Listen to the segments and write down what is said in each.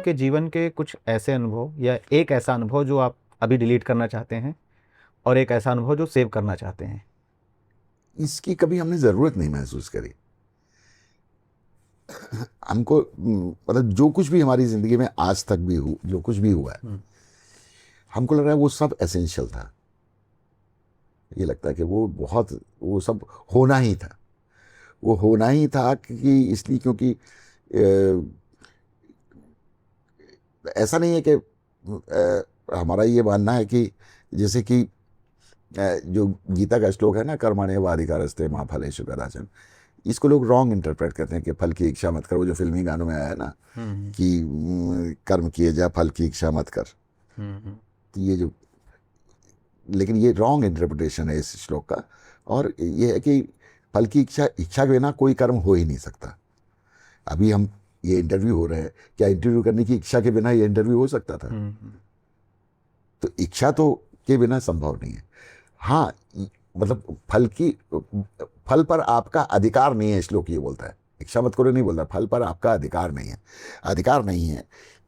आपके जीवन के कुछ ऐसे अनुभव या एक ऐसा अनुभव जो आप अभी डिलीट करना चाहते हैं और एक ऐसा अनुभव जो सेव करना चाहते हैं? इसकी कभी हमने ज़रूरत नहीं महसूस करी। हमको मतलब जो कुछ भी हमारी ज़िंदगी में आज तक भी जो कुछ भी हुआ है, हमको लग रहा है वो सब एसेंशियल था। ये लगता है कि वो सब होना ही था। वो होना ही था कि इसलिए क्योंकि ऐसा नहीं है कि हमारा ये मानना है कि जैसे कि जो गीता का श्लोक है ना, कर्मण्येव वाधिकारस्ते मा फलेषु कदाचन, इसको लोग रॉन्ग इंटरप्रेट करते हैं कि फल की इच्छा मत कर। वो जो फिल्मी गानों में आया है ना कि कर्म किए जा फल की इच्छा मत कर, तो ये जो, लेकिन ये रॉन्ग इंटरप्रिटेशन है इस श्लोक का। और ये है कि फल की इच्छा के बिना कोई कर्म हो ही नहीं सकता। अभी हम ये इंटरव्यू हो रहे हैं, क्या इंटरव्यू करने की इच्छा के बिना ये इंटरव्यू हो सकता था? तो इच्छा तो के बिना संभव नहीं है। हाँ, मतलब फल पर आपका अधिकार नहीं है, श्लोक ये बोलता है। इच्छा मत करो नहीं बोलता, फल पर आपका अधिकार नहीं है। अधिकार नहीं है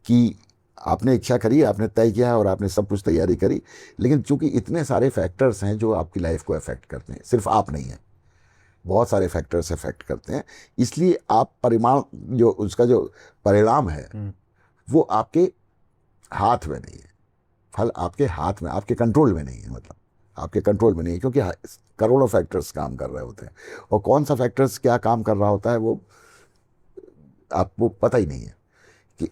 कि आपने इच्छा करी, आपने तय किया और आपने सब कुछ तैयारी करी, लेकिन चूंकि इतने सारे फैक्टर्स हैं जो आपकी लाइफ को अफेक्ट करते हैं, सिर्फ आप नहीं है, बहुत सारे फैक्टर्स अफेक्ट करते हैं, इसलिए आप जो उसका जो परिणाम है वो आपके हाथ में नहीं है। फल आपके हाथ में, आपके कंट्रोल में नहीं है, मतलब आपके कंट्रोल में नहीं है, क्योंकि करोड़ों फैक्टर्स काम कर रहे होते हैं, और कौन सा फैक्टर्स क्या काम कर रहा होता है वो आपको पता ही नहीं है। कि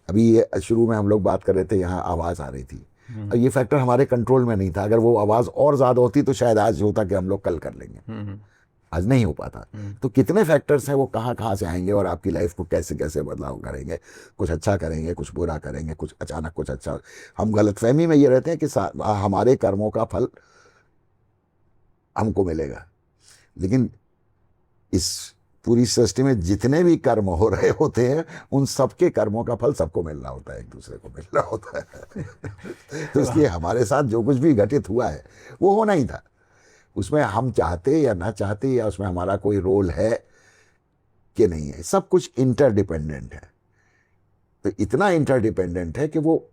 अभी ये शुरू में हम लोग बात कर रहे थे, यहाँ आवाज़ आ रही थी, और ये फैक्टर हमारे कंट्रोल में नहीं था। अगर वो आवाज़ और ज़्यादा होती तो शायद आज होता कि हम लोग कल कर लेंगे, आज नहीं हो पाता। तो कितने फैक्टर्स हैं, वो कहाँ कहाँ से आएंगे और आपकी लाइफ को कैसे कैसे बदलाव करेंगे। कुछ अच्छा करेंगे, कुछ बुरा करेंगे, कुछ अचानक कुछ अच्छा। हम गलतफहमी में ये रहते हैं कि हमारे कर्मों का फल हमको मिलेगा, लेकिन इस पूरी सृष्टि में जितने भी कर्म हो रहे होते हैं, उन सबके कर्मों का फल सबको मिल रहा होता है, एक दूसरे को मिल रहा होता है। तो इसलिए हमारे साथ जो कुछ भी घटित हुआ है वो होना ही था। उसमें हम चाहते या ना चाहते, या उसमें हमारा कोई रोल है कि नहीं है, सब कुछ इंटरडिपेंडेंट है। तो इतना इंटरडिपेंडेंट है कि वो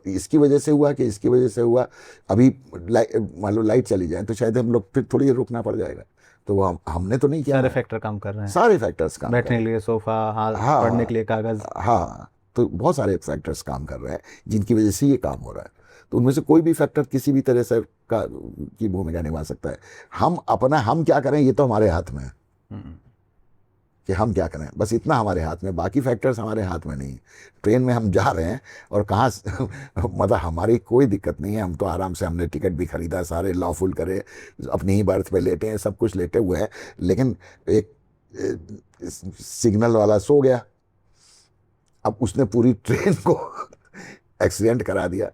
इसकी वजह से हुआ कि इसकी वजह से हुआ। अभी मान लो लाइट चली जाए तो शायद हम लोग फिर थोड़ी देर रुकना पड़ जाएगा, तो वो हमने तो नहीं किया। सारे फैक्टर काम कर रहे हैं, सारे फैक्टर्स काम बैठने के लिए सोफा, हाँ, पढ़ने के लिए कागज, हाँ, तो बहुत सारे फैक्टर्स काम कर रहे हैं जिनकी वजह से ये काम हो रहा है। तो उनमें से कोई भी फैक्टर किसी भी तरह से की भूमिका निभा सकता है। हम क्या करें ये तो हमारे हाथ में है कि हम क्या करें, बस इतना हमारे हाथ में, बाकी फैक्टर्स हमारे हाथ में नहीं। ट्रेन में हम जा रहे हैं और कहाँ मतलब हमारी कोई दिक्कत नहीं है, हम तो आराम से, हमने टिकट भी खरीदा, सारे लॉफुल करे, अपनी ही बर्थ पे लेटे हैं, सब कुछ लेटे हुए हैं, लेकिन एक सिग्नल वाला सो गया, अब उसने पूरी ट्रेन को एक्सीडेंट करा दिया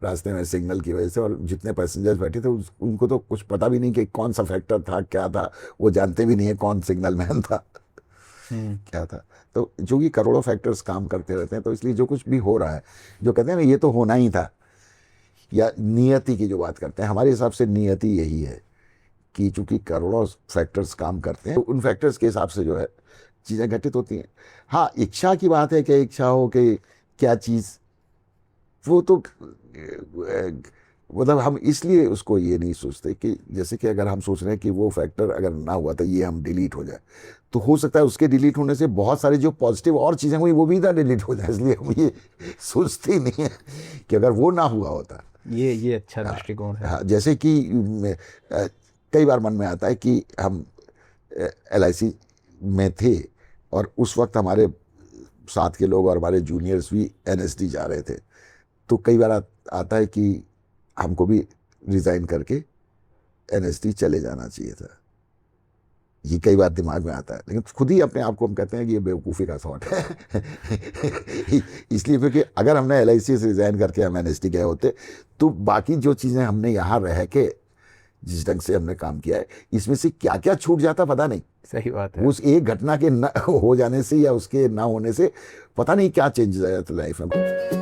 रास्ते में सिग्नल की वजह से। और जितने पैसेंजर्स बैठे थे उनको तो कुछ पता भी नहीं कि कौन सा फैक्टर था, क्या था, वो जानते भी नहीं है कौन सिग्नल मैन था, क्या था। तो जो कि करोड़ों फैक्टर्स काम करते रहते हैं, तो इसलिए जो कुछ भी हो रहा है, जो कहते हैं ना ये तो होना ही था, या नियति की जो बात करते हैं, हमारे हिसाब से नियति यही है कि चूंकि करोड़ों फैक्टर्स काम करते हैं, तो उन फैक्टर्स के हिसाब से जो है चीज़ें घटित होती हैं। हाँ, इच्छा की बात है कि इच्छा हो कि क्या चीज़, वो तो मतलब हम इसलिए उसको ये नहीं सोचते कि जैसे कि अगर हम सोच रहे हैं कि वो फैक्टर अगर ना हुआ तो ये हम डिलीट हो जाए, तो हो सकता है उसके डिलीट होने से बहुत सारी जो पॉजिटिव और चीज़ें हुई वो भी ना डिलीट हो जाए। इसलिए हम ये सोचते ही नहीं है कि अगर वो ना हुआ होता। ये अच्छा दृष्टिकोण है। हाँ, जैसे कि कई बार मन में आता है कि हम LIC में थे और उस वक्त हमारे साथ के लोग और हमारे जूनियर्स भी NSD जा रहे थे, तो कई बार आता है कि हमको भी रिज़ाइन करके NSD चले जाना चाहिए था। ये कई बार दिमाग में आता है, लेकिन खुद ही अपने आप को हम कहते हैं कि ये बेवकूफ़ी का थॉट है। इसलिए क्योंकि अगर हमने LIC से रिज़ाइन करके हम NSD गए होते, तो बाकी जो चीज़ें हमने यहाँ रह के जिस ढंग से हमने काम किया है, इसमें से क्या क्या छूट जाता पता नहीं। सही बात है। उस एक घटना के न हो जाने से या उसके ना होने से पता नहीं क्या चेंज आ जाता लाइफ में।